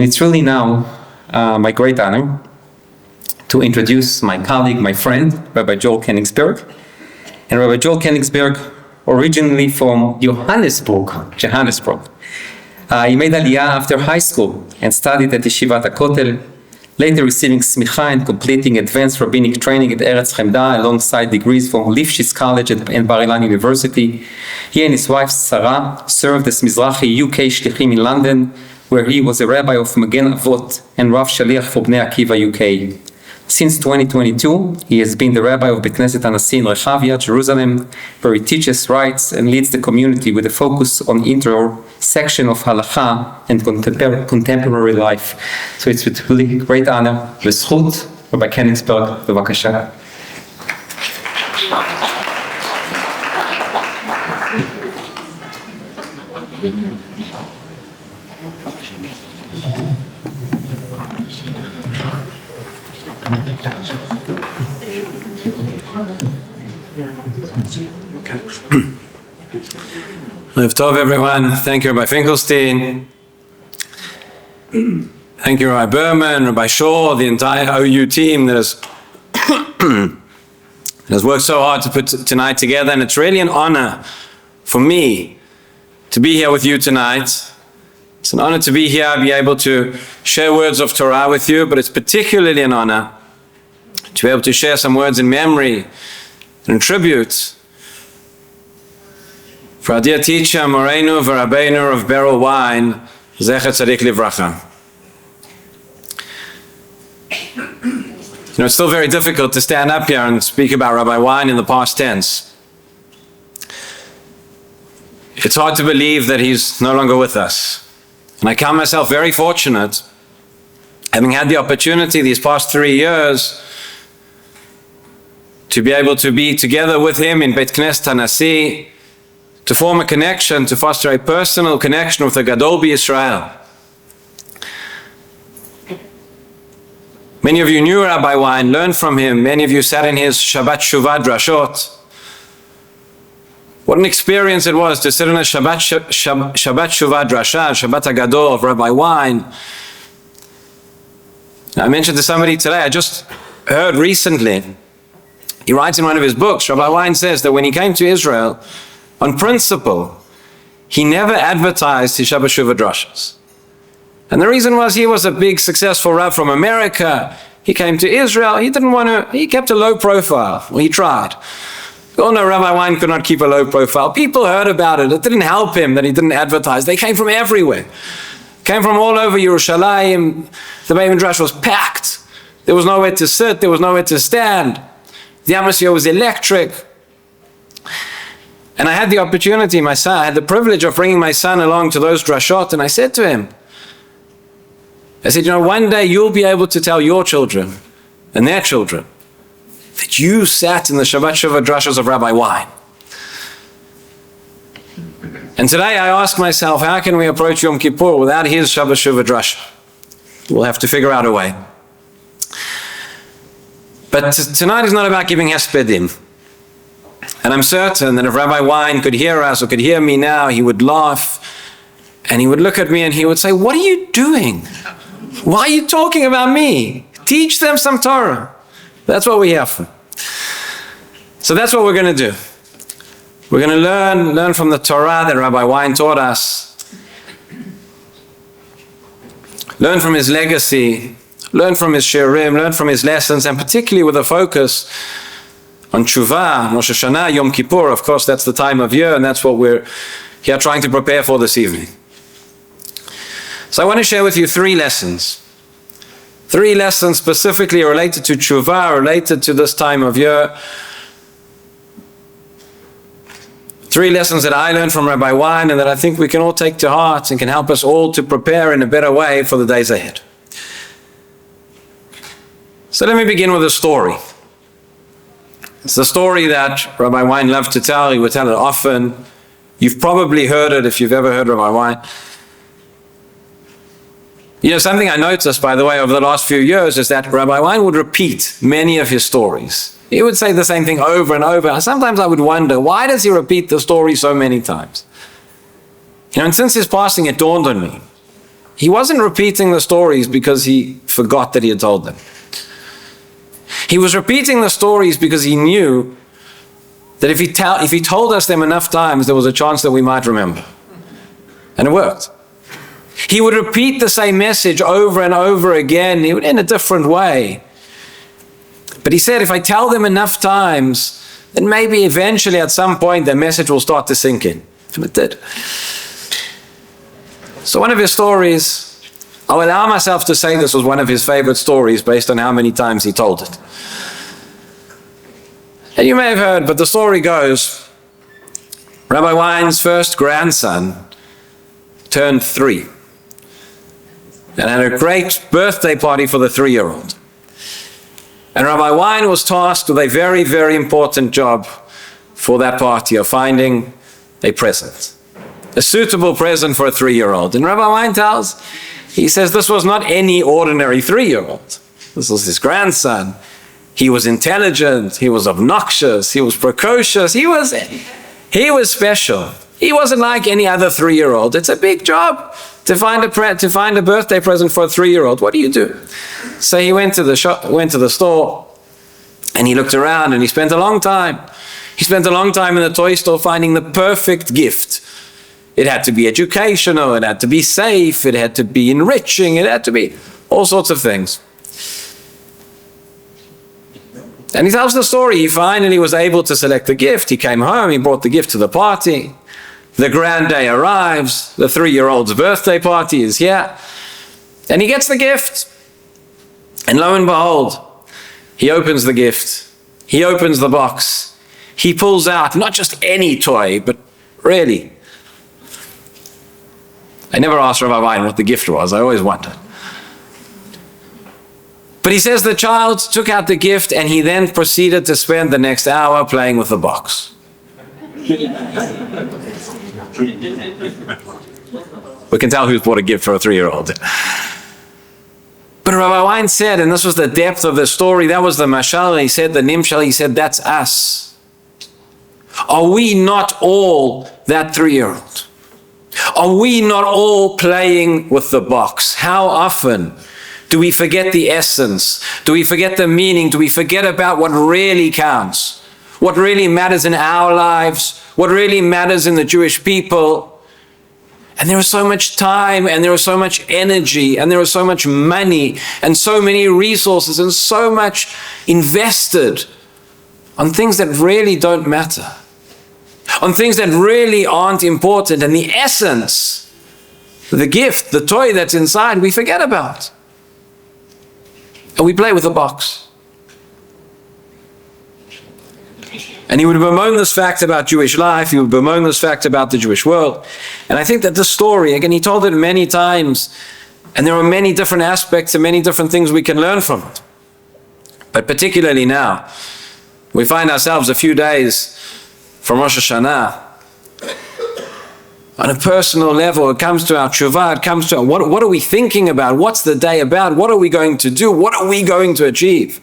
And it's really now my great honor to introduce my colleague, my friend, Rabbi Kenigsberg. And Rabbi Kenigsberg, originally from Johannesburg. He made Aliyah after high school and studied at Yeshivat HaKotel, later receiving smicha and completing advanced rabbinic training at Eretz Chemda alongside degrees from Lifshitz College and Berel University. He and his wife Sarah served as Mizrahi UK Shlichim in London, where he was a rabbi of Magen Avot and Rav Shaliach for Bnei Akiva UK. Since 2022, he has been the rabbi of Bet Knesset Anasi in Rehavia, Jerusalem, where he teaches rights and leads the community with a focus on intersection of halacha and contemporary life. So it's with really great honor, v'zchut, Rabbi Kenigsberg, b'vakasha. Live Tov, everyone. Thank you, Rabbi Finkelstein. Thank you, Rabbi Berman, Rabbi Shaw, the entire OU team that has worked so hard to put tonight together. And it's really an honor for me to be here with you tonight. It's an honor to be here, be able to share words of Torah with you, but it's particularly an honor to be able to share some words in memory and in tribute for our dear teacher, Morenu v'Rabbeinu of Berel, Wein, Zecher Tzadik Livracha. You know, it's still very difficult to stand up here and speak about Rabbi Wein in the past tense. It's hard to believe that he's no longer with us. And I count myself very fortunate, having had the opportunity these past 3 years to be able to be together with him in Bet Knesset Anasi, to form a connection, to foster a personal connection with the Gadol OUisrael. Many of you knew Rabbi Wein, learned from him. Many of you sat in his Shabbat Shuvah Drashot. What an experience it was to sit in a Shabbat Shuvah Drasha, Shabbat HaGadol of Rabbi Wein. I mentioned to somebody today, I just heard recently, he writes in one of his books, Rabbi Wein says that when he came to Israel, on principle, he never advertised his Shabbat Shuvah Drashas. And the reason was he was a big successful Rav from America. He came to Israel, he kept a low profile. Well, he tried. Oh no, Rabbi Wein could not keep a low profile. People heard about it. It didn't help him that he didn't advertise. They came from everywhere. Came from all over Yerushalayim. The Beit Midrash was packed. There was nowhere to sit. There was nowhere to stand. The atmosphere was electric. And I had the opportunity, I had the privilege of bringing my son along to those drashot, and I said to him, I said, you know, one day you'll be able to tell your children and their children that you sat in the Shabbat Shuvah Drashas of Rabbi Wein. And today I ask myself, how can we approach Yom Kippur without his Shabbat Shuvah Drasha? We'll have to figure out a way. But tonight is not about giving hespedim. And I'm certain that if Rabbi Wein could hear us or could hear me now, he would laugh and he would look at me and he would say, what are you doing? Why are you talking about me? Teach them some Torah. That's what we're here for. So that's what we're going to do. We're going to learn from the Torah that Rabbi Wein taught us. Learn from his legacy. Learn from his shiurim. Learn from his lessons, and particularly with a focus on Tshuva, Rosh Hashanah, Yom Kippur. Of course, that's the time of year, and that's what we're here trying to prepare for this evening. So I want to share with you 3 lessons. 3 lessons specifically related to Tshuva, related to this time of year. 3 lessons that I learned from Rabbi Wein and that I think we can all take to heart and can help us all to prepare in a better way for the days ahead. So let me begin with a story. It's a story that Rabbi Wein loved to tell. He would tell it often. You've probably heard it if you've ever heard Rabbi Wein. You know, something I noticed, by the way, over the last few years is that Rabbi Wein would repeat many of his stories. He would say the same thing over and over. Sometimes I would wonder, why does he repeat the story so many times? You know, and since his passing, it dawned on me. he wasn't repeating the stories because he forgot that he had told them. He was repeating the stories because he knew that if he told us them enough times, there was a chance that we might remember. And it worked. He would repeat the same message over and over again, in a different way. But he said, if I tell them enough times, then maybe eventually at some point their message will start to sink in. And it did. So one of his stories, I'll allow myself to say this was one of his favorite stories based on how many times he told it. And you may have heard, but the story goes, Rabbi Wein's first grandson turned 3 and had a great birthday party for the 3-year-old. And Rabbi Wein was tasked with a very, very important job for that party of finding a present, a suitable present for a 3-year-old. And Rabbi Wein he says this was not any ordinary 3-year-old. This was his grandson. He was intelligent, he was obnoxious, he was precocious, he was special. He wasn't like any other 3-year-old. It's a big job to find a birthday present for a 3-year-old. What do you do? So he went to the store, and he looked around, and he spent a long time. He spent a long time in the toy store finding the perfect gift. It had to be educational, it had to be safe, it had to be enriching, it had to be all sorts of things. And he tells the story. He finally was able to select the gift. He came home, he brought the gift to the party. The grand day arrives, the 3-year-old's birthday party is here, and he gets the gift. And lo and behold, he opens the gift, he opens the box, he pulls out not just any toy, but really. I never asked Rabbi Wein what the gift was, I always wondered. But he says the child took out the gift and he then proceeded to spend the next hour playing with the box. We can tell who's bought a gift for a 3-year-old. But Rabbi Wein said, and this was the depth of the story, that was the mashal, he said, the nimshal, he said, that's us. Are we not all that 3-year-old? Are we not all playing with the box? How often do we forget the essence? Do we forget the meaning? Do we forget about what really counts? What really matters in our lives? What really matters in the Jewish people? And there is so much time, and there is so much energy, and there is so much money, and so many resources, and so much invested on things that really don't matter, on things that really aren't important, and the essence, the gift, the toy that's inside, we forget about. And we play with a box. And he would bemoan this fact about Jewish life, he would bemoan this fact about the Jewish world. And I think that this story, again, he told it many times, and there are many different aspects and many different things we can learn from it. But particularly now, we find ourselves a few days from Rosh Hashanah. On a personal level, it comes to our tshuva, it comes to what are we thinking about? What's the day about? What are we going to do? What are we going to achieve?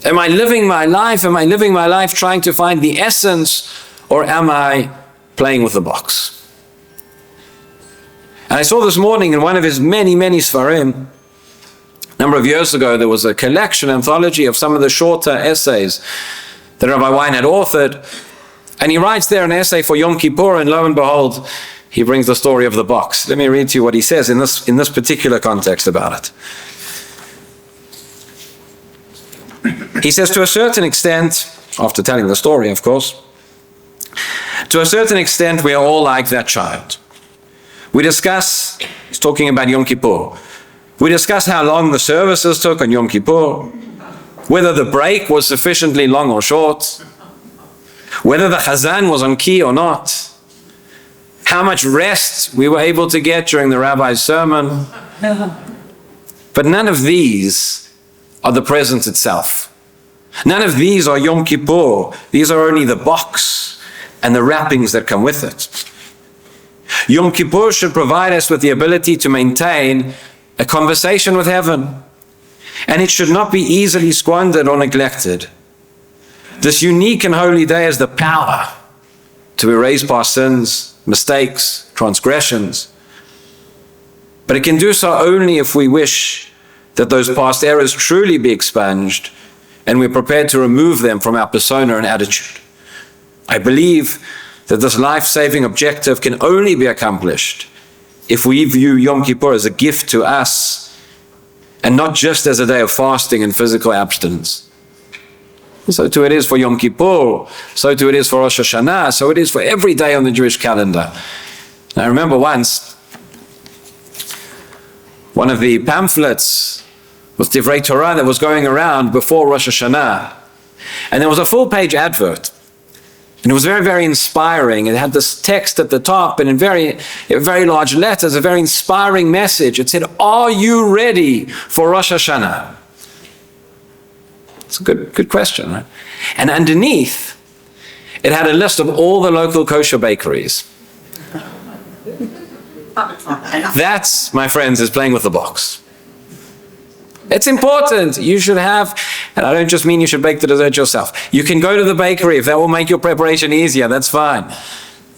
Am I living my life? Am I living my life trying to find the essence, or am I playing with the box? And I saw this morning in one of his many, many svarim, a number of years ago, there was a collection, anthology of some of the shorter essays that Rabbi Wein had authored. And he writes there an essay for Yom Kippur, and lo and behold, he brings the story of the box. Let me read to you what he says in this particular context about it. He says, to a certain extent, after telling the story, of course, to a certain extent, we are all like that child. We discuss, he's talking about Yom Kippur, we discuss how long the services took on Yom Kippur, whether the break was sufficiently long or short, whether the chazan was on key or not, how much rest we were able to get during the rabbi's sermon. But none of these are the present itself. None of these are Yom Kippur. These are only the box and the wrappings that come with it. Yom Kippur should provide us with the ability to maintain a conversation with heaven, and it should not be easily squandered or neglected. This unique and holy day has the power to erase past sins, mistakes, transgressions, But it can do so only if we wish that those past errors truly be expunged and we're prepared to remove them from our persona and attitude. I believe that this life-saving objective can only be accomplished if we view Yom Kippur as a gift to us and not just as a day of fasting and physical abstinence. So too it is for Yom Kippur, so too it is for Rosh Hashanah, so it is for every day on the Jewish calendar. And I remember once, one of the pamphlets with Divrei Torah that was going around before Rosh Hashanah, and there was a full-page advert. And it was very, very inspiring. It had this text at the top and in very large letters, a very inspiring message. It said, "Are you ready for Rosh Hashanah?" It's a good question, right? And underneath, it had a list of all the local kosher bakeries. That, my friends, is playing with the box. It's important. You should have, and I don't just mean you should bake the dessert yourself. You can go to the bakery if that will make your preparation easier. That's fine.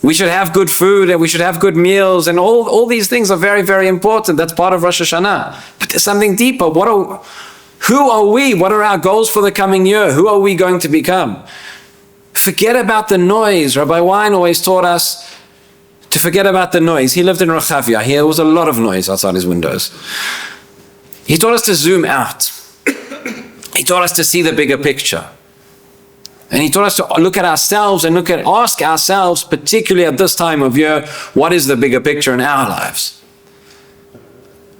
We should have good food and we should have good meals, and all these things are very, very important. That's part of Rosh Hashanah. But there's something deeper. Who are we? What are our goals for the coming year? Who are we going to become? Forget about the noise. Rabbi Wein always taught us to forget about the noise. He lived in Rechavia. There was a lot of noise outside his windows. He taught us to zoom out. He taught us to see the bigger picture. And he taught us to look at ourselves and ask ourselves, particularly at this time of year, what is the bigger picture in our lives?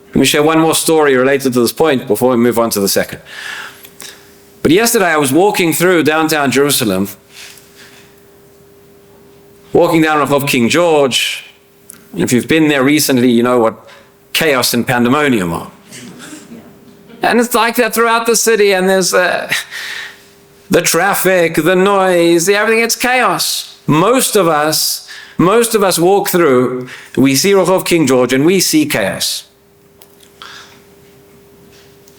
Let me share one more story related to this point before we move on to the second. But yesterday I was walking through downtown Jerusalem, walking down Rehov King George. And if you've been there recently, you know what chaos and pandemonium are. And it's like that throughout the city, and there's the traffic, the noise, everything, it's chaos. Most of us walk through, we see Rehov King George, and we see chaos.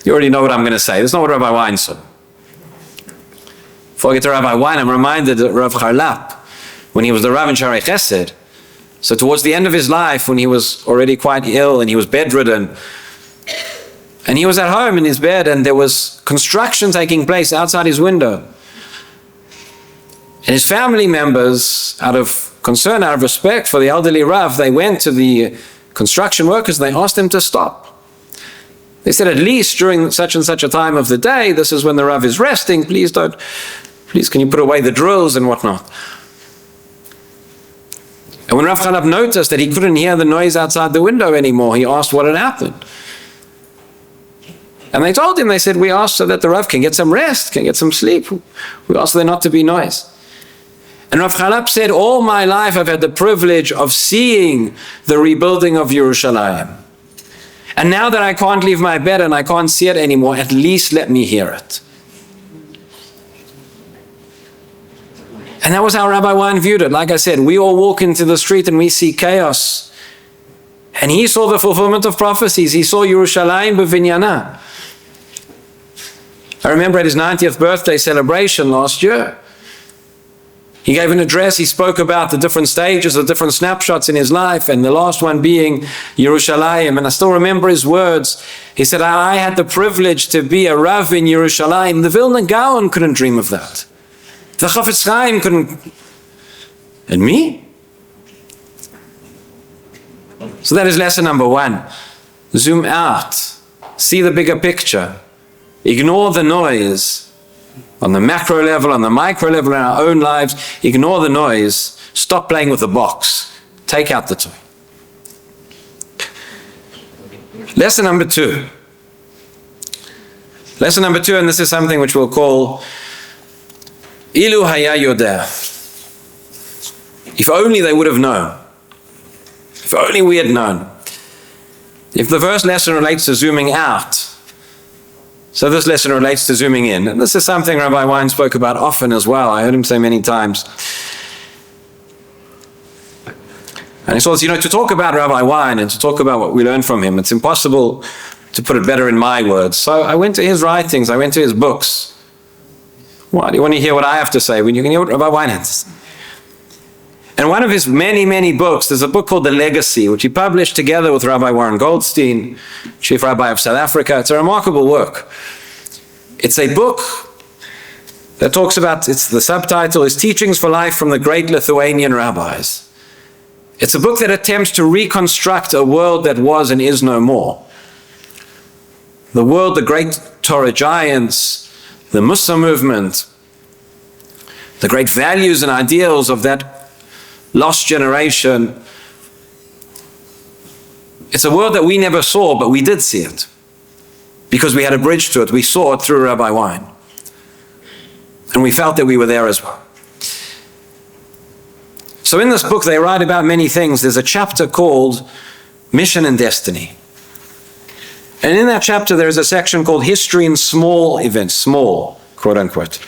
You already know what I'm going to say. That's not what Rabbi Wein said. Before I get to Rabbi Wein, I'm reminded of Rav Charlap, when he was the Rav in Sharei Chesed. So towards the end of his life, when he was already quite ill and he was bedridden, and he was at home in his bed, and there was construction taking place outside his window. And his family members, out of concern, out of respect for the elderly Rav, they went to the construction workers and they asked them to stop. They said, at least during such and such a time of the day, this is when the Rav is resting, please can you put away the drills and whatnot. And when Rav Charlap noticed that he couldn't hear the noise outside the window anymore, he asked what had happened. And they told him, they said, we asked so that the Rav can get some rest, can get some sleep. We asked there not to be noise. And Rav Charlap said, all my life I've had the privilege of seeing the rebuilding of Yerushalayim. And now that I can't leave my bed and I can't see it anymore, at least let me hear it. And that was how Rabbi Wein viewed it. Like I said, we all walk into the street and we see chaos. And he saw the fulfillment of prophecies. He saw Yerushalayim b'vinyana. I remember at his 90th birthday celebration last year, he gave an address. He spoke about the different stages, the different snapshots in his life, and the last one being Yerushalayim. And I still remember his words. He said, I had the privilege to be a Rav in Yerushalayim. The Vilna Gaon couldn't dream of that. The Chafetz Chaim couldn't. And me? So that is lesson number one. Zoom out. See the bigger picture. Ignore the noise on the macro level, on the micro level in our own lives. Ignore the noise. Stop playing with the box. Take out the toy. Lesson number two. Lesson number two, and this is something which we'll call Ilu Haya Yodeh. If only they would have known. If only we had known. If the first lesson relates to zooming out, so this lesson relates to zooming in. And this is something Rabbi Wein spoke about often as well. I heard him say many times. And he says, to talk about Rabbi Wein and to talk about what we learn from him, it's impossible to put it better in my words. So I went to his writings, I went to his books. Why do you want to hear what I have to say when you can hear what Rabbi Wein has to say? And one of his many, many books, there's a book called The Legacy, which he published together with Rabbi Warren Goldstein, Chief Rabbi of South Africa. It's a remarkable work. It's a book that talks about, the subtitle is Teachings for Life from the Great Lithuanian Rabbis. It's a book that attempts to reconstruct a world that was and is no more. The world, the great Torah giants, the Musa movement, the great values and ideals of that lost generation. It's a world that we never saw, but we did see it. Because we had a bridge to it. We saw it through Rabbi Wein. And we felt that we were there as well. So in this book, they write about many things. There's a chapter called Mission and Destiny. And in that chapter, there's a section called History in Small Events, small, quote unquote.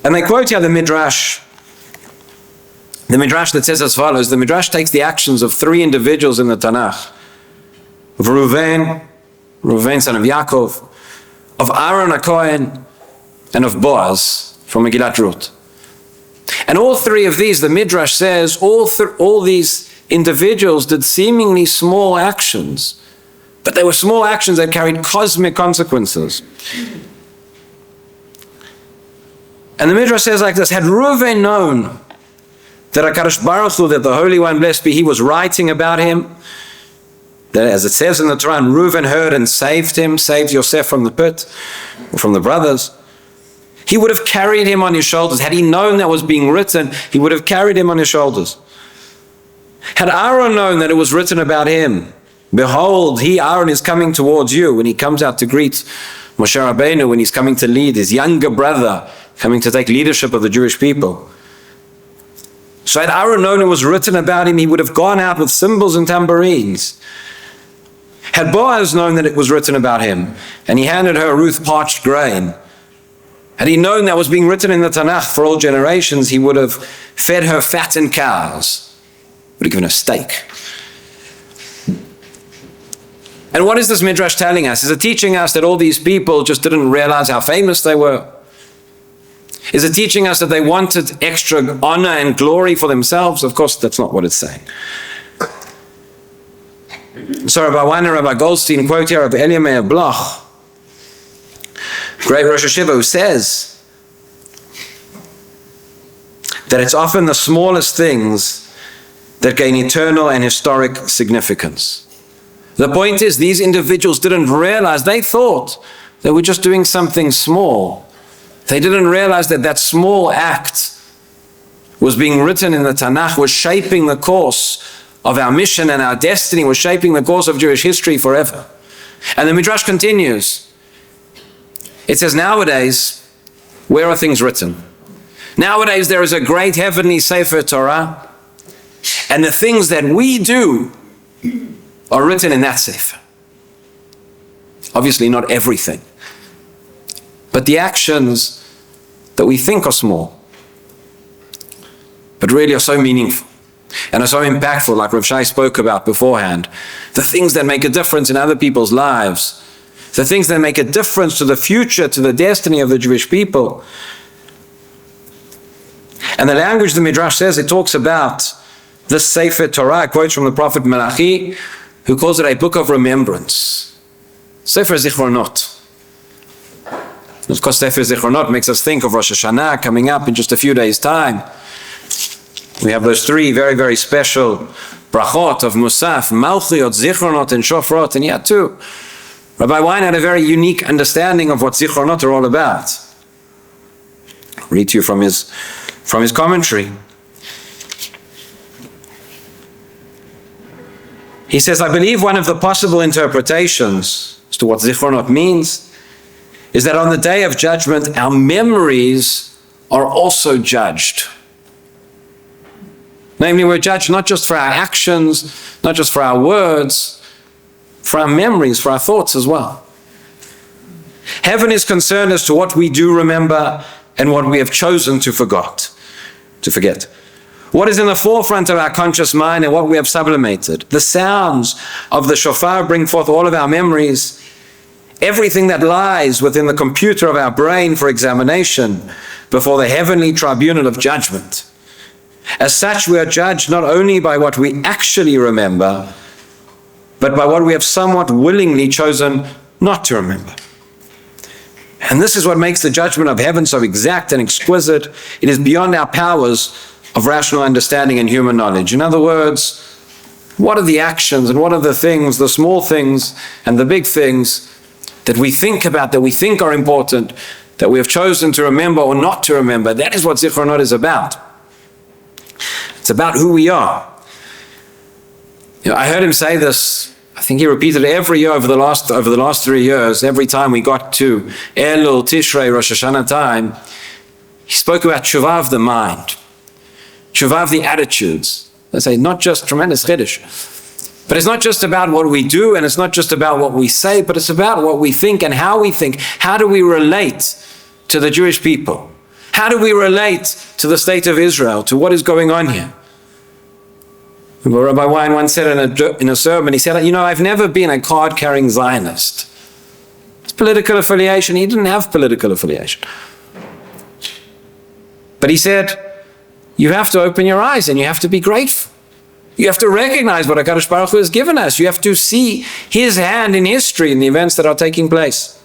And they quote here the Midrash that says as follows. The Midrash takes the actions of 3 individuals in the Tanakh. Of Reuven son of Yaakov, of Aaron HaKohen, and of Boaz from Megillat Ruth. And all 3 of these, the Midrash says, all these individuals did seemingly small actions, but they were small actions that carried cosmic consequences. And the Midrash says like this, had Reuven known that HaKadosh Baruch Hu, that the Holy One, blessed be He, was writing about him, that as it says in the Torah, Reuven heard and saved him, saved Yosef from the pit, from the brothers, he would have carried him on his shoulders. Had he known that was being written, he would have carried him on his shoulders. Had Aaron known that it was written about him, behold, Aaron is coming towards you, when he comes out to greet Moshe Rabbeinu, when he's coming to lead his younger brother, coming to take leadership of the Jewish people. So had Aaron known it was written about him, he would have gone out with cymbals and tambourines. Had Boaz known that it was written about him, and he handed her Ruth parched grain, had he known that was being written in the Tanakh for all generations, he would have fed her fattened cows, would have given her steak. And what is this Midrash telling us? Is it teaching us that all these people just didn't realize how famous they were? Is it teaching us that they wanted extra honor and glory for themselves? Of course, that's not what it's saying. So Rabbi Wein and Rabbi Goldstein quote here of Elia Meir Bloch, great Rosh Hashiva, who says that it's often the smallest things that gain eternal and historic significance. The point is, these individuals didn't realize, they thought they were just doing something small. They didn't realize that that small act was being written in the Tanakh, was shaping the course of our mission and our destiny, was shaping the course of Jewish history forever. And the Midrash continues. It says, nowadays, where are things written? Nowadays, there is a great heavenly Sefer Torah, and the things that we do are written in that Sefer. Obviously, not everything, but the actions that we think are small, but really are so meaningful and are so impactful, like Rav Shai spoke about beforehand. The things that make a difference in other people's lives, the things that make a difference to the future, to the destiny of the Jewish people. And the language the Midrash says, it talks about this Sefer Torah, quotes from the prophet Malachi, who calls it a book of remembrance. Sefer Zichronot. Of course, Sefer Zichronot makes us think of Rosh Hashanah coming up in just a few days' time. We have those 3 very, very special brachot of Musaf, Malchiot, Zichronot, and Shofrot, and yet too, Rabbi Wein had a very unique understanding of what Zichronot are all about. I'll read to you from his commentary. He says, I believe one of the possible interpretations as to what Zichronot means is that on the day of judgment, our memories are also judged. Namely, we're judged not just for our actions, not just for our words, for our memories, for our thoughts as well. Heaven is concerned as to what we do remember and what we have chosen to forget. What is in the forefront of our conscious mind and what we have sublimated. The sounds of the shofar bring forth all of our memories. Everything that lies within the computer of our brain for examination before the heavenly tribunal of judgment. As such, we are judged not only by what we actually remember, but by what we have somewhat willingly chosen not to remember. And this is what makes the judgment of heaven so exact and exquisite. It is beyond our powers of rational understanding and human knowledge. In other words, what are the actions and what are the things, the small things and the big things that we think about, that we think are important, that we have chosen to remember or not to remember? That is what Zichronot is about. It's about who we are. I heard him say this, I think he repeated it every year over the last 3 years. Every time we got to Elul, Tishrei, Rosh Hashanah time, he spoke about tshuva of the mind, tshuva of the attitudes. Let's say not just tremendous chiddush, but it's not just about what we do and it's not just about what we say, but it's about what we think and how we think. How do we relate to the Jewish people? How do we relate to the state of Israel, to what is going on here? Rabbi Wein once said in a sermon, he said, I've never been a card-carrying Zionist. It's political affiliation. He didn't have political affiliation. But he said, you have to open your eyes and you have to be grateful. You have to recognize what HaKadosh Baruch Hu has given us. You have to see his hand in history in the events that are taking place.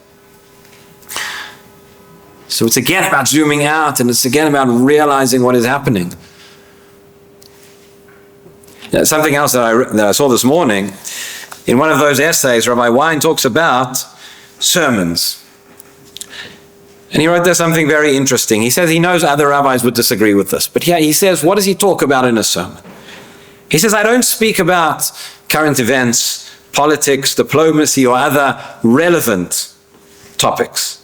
So it's again about zooming out and it's again about realizing what is happening. Something else that I saw this morning, in one of those essays, Rabbi Wein talks about sermons. And he wrote there something very interesting. He says he knows other rabbis would disagree with this, but he says, what does he talk about in a sermon? He says, I don't speak about current events, politics, diplomacy, or other relevant topics.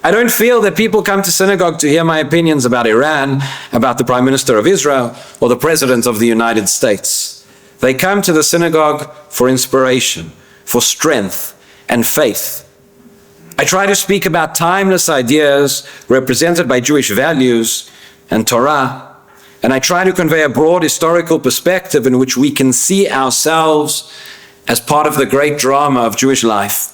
I don't feel that people come to synagogue to hear my opinions about Iran, about the Prime Minister of Israel, or the President of the United States. They come to the synagogue for inspiration, for strength and faith. I try to speak about timeless ideas represented by Jewish values and Torah, and I try to convey a broad historical perspective in which we can see ourselves as part of the great drama of Jewish life.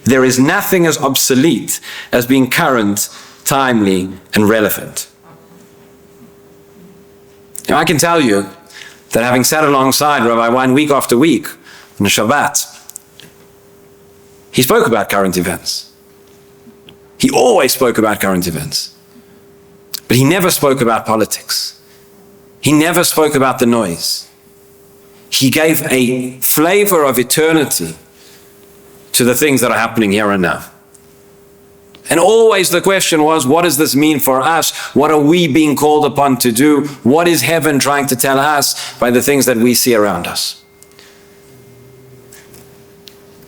There is nothing as obsolete as being current, timely, and relevant. Now, I can tell you that having sat alongside Rabbi Wein week after week on the Shabbat, he spoke about current events. He always spoke about current events. But he never spoke about politics. He never spoke about the noise. He gave a flavor of eternity to the things that are happening here and now. And always the question was, what does this mean for us? What are we being called upon to do? What is heaven trying to tell us by the things that we see around us?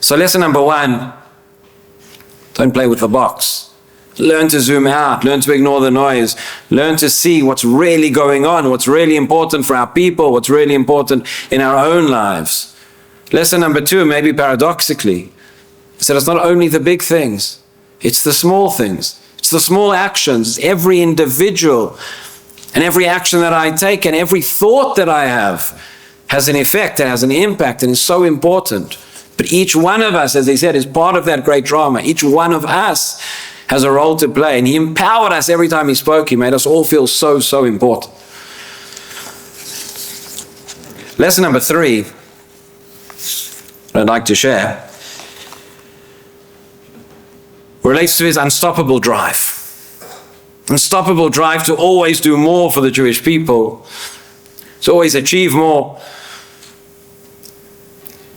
So lesson number 1, don't play with the box. Learn to zoom out, learn to ignore the noise, learn to see what's really going on, what's really important for our people, what's really important in our own lives. Lesson number 2, maybe paradoxically, is that it's not only the big things, it's the small things, it's the small actions, it's every individual and every action that I take and every thought that I have has an effect and has an impact and is so important. But each one of us, as he said, is part of that great drama. Each one of us has a role to play, and he empowered us every time he spoke. He made us all feel so, so important. Lesson number 3, I'd like to share, relates to his unstoppable drive. Unstoppable drive to always do more for the Jewish people, to always achieve more.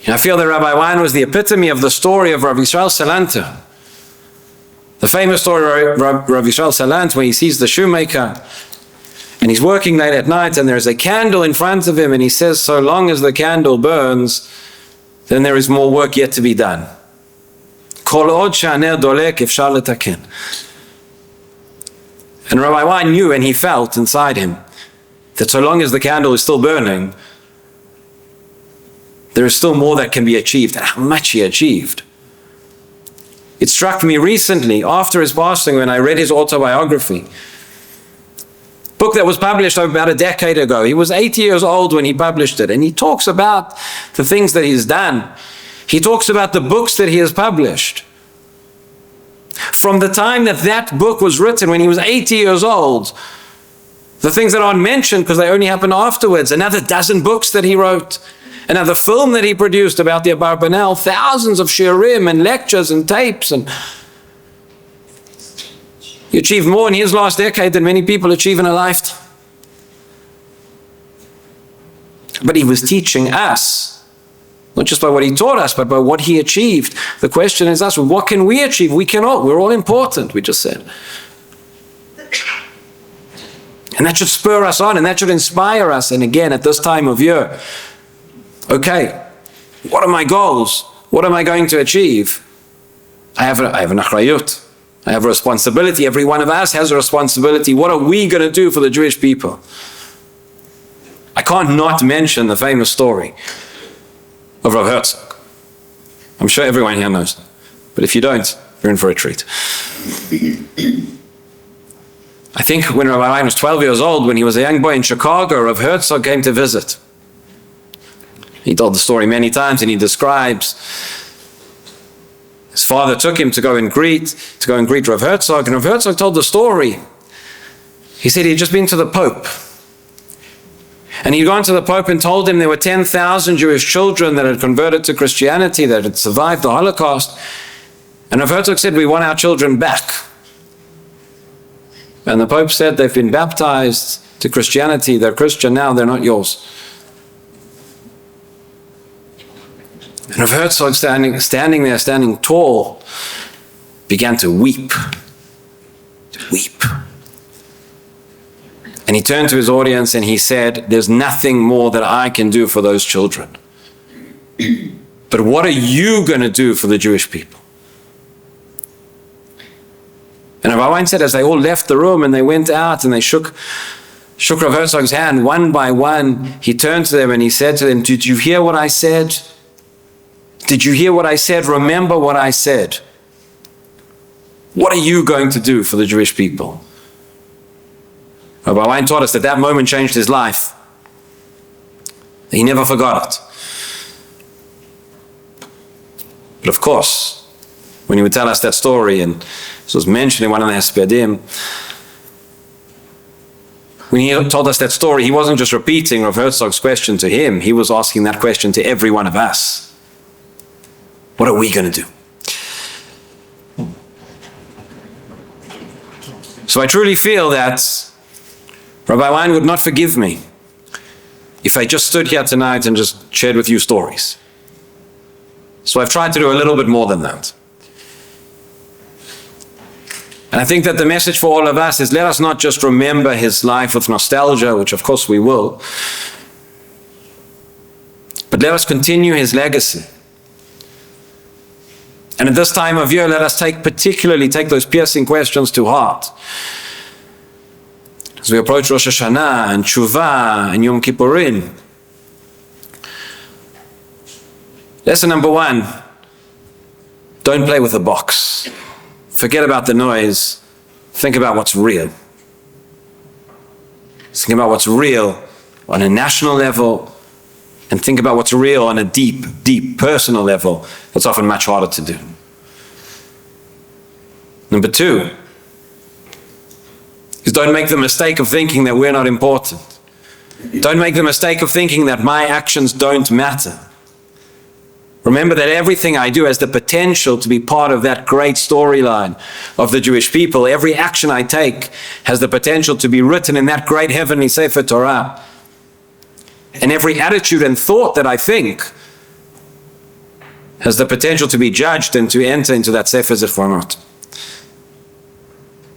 And I feel that Rabbi Wein was the epitome of the story of Rabbi Yisrael Salanter. The famous story of Rabbi Yisrael Salanter, when he sees the shoemaker and he's working late at night and there's a candle in front of him and he says, so long as the candle burns, then there is more work yet to be done. Kol od she'aner dolek efshar letaken. And Rabbi Wein knew and he felt inside him that so long as the candle is still burning, there is still more that can be achieved, and how much he achieved. It struck me recently, after his passing, when I read his autobiography, book that was published about a decade ago. He was 80 years old when he published it, and he talks about the things that he's done. He talks about the books that he has published. From the time that that book was written, when he was 80 years old, The things that aren't mentioned because they only happen afterwards. Another dozen books that he wrote. Another film that he produced about the Abarbanel. Thousands of shiurim and lectures and tapes. And he achieved more in his last decade than many people achieve in a lifetime. But he was teaching us, not just by what he taught us, but by what he achieved. The question is us, what can we achieve? We cannot. We're all important, we just said. And that should spur us on, and that should inspire us. And again, at this time of year, okay, what are my goals? What am I going to achieve? I have an achrayut. I have a responsibility. Every one of us has a responsibility. What are we going to do for the Jewish people? I can't not mention the famous story of Rav Herzog. I'm sure everyone here knows that. But if you don't, you're in for a treat. I think when Rabbi Wein was 12 years old, when he was a young boy in Chicago, Rav Herzog came to visit. He told the story many times, and he describes his father took him to go and greet Rav Herzog, and Rav Herzog told the story. He said he'd just been to the Pope. And he'd gone to the Pope and told him there were 10,000 Jewish children that had converted to Christianity, that had survived the Holocaust. And Rav Herzog said, we want our children back. And the Pope said, they've been baptized to Christianity, they're Christian now, they're not yours. And Rav Herzog, standing tall, began to weep. And he turned to his audience and he said, there's nothing more that I can do for those children. But what are you going to do for the Jewish people? And Rabbi Wein said, as they all left the room and they went out and they shook Rav Herzog's hand one by one, he turned to them and he said to them, did you hear what I said? Did you hear what I said? Remember what I said. What are you going to do for the Jewish people? Rabbi Wein taught us that that moment changed his life. He never forgot it. But of course, when he would tell us that story, and this was mentioned in one of the Hespedim, when he told us that story, he wasn't just repeating Rav Herzog's question to him, he was asking that question to every one of us. What are we going to do? So I truly feel that Rabbi Wein would not forgive me if I just stood here tonight and just shared with you stories. So I've tried to do a little bit more than that. And I think that the message for all of us is, let us not just remember his life with nostalgia, which of course we will, but let us continue his legacy. And at this time of year, let us particularly take those piercing questions to heart. As we approach Rosh Hashanah and Tshuva and Yom Kippurim. Lesson number one, don't play with the box. Forget about the noise. Think about what's real. Think about what's real on a national level, and think about what's real on a deep, deep personal level. That's often much harder to do. Number two is don't make the mistake of thinking that we're not important. Don't make the mistake of thinking that my actions don't matter. Remember that everything I do has the potential to be part of that great storyline of the Jewish people. Every action I take has the potential to be written in that great heavenly Sefer Torah. And every attitude and thought that I think has the potential to be judged and to enter into that Sefer Zichronot.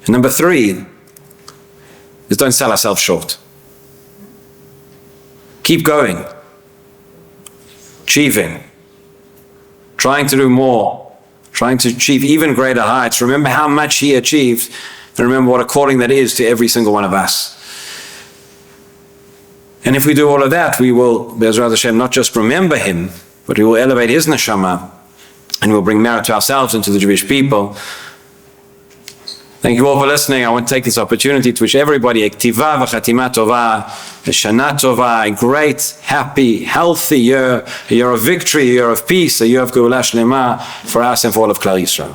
And number three is don't sell ourselves short. Keep going, achieving, trying to do more, trying to achieve even greater heights. Remember how much he achieved, and remember what a calling that is to every single one of us. And if we do all of that, we will, Be'ezrat Hashem, not just remember him, but we will elevate his neshama, and we'll bring merit to ourselves and to the Jewish people. Thank you all for listening. I want to take this opportunity to wish everybody a k'tiva v'chatima tova, a shana tova, a great, happy, healthy year, a year of victory, a year of peace, a year of geula shlema for us and for all of Klal Yisrael.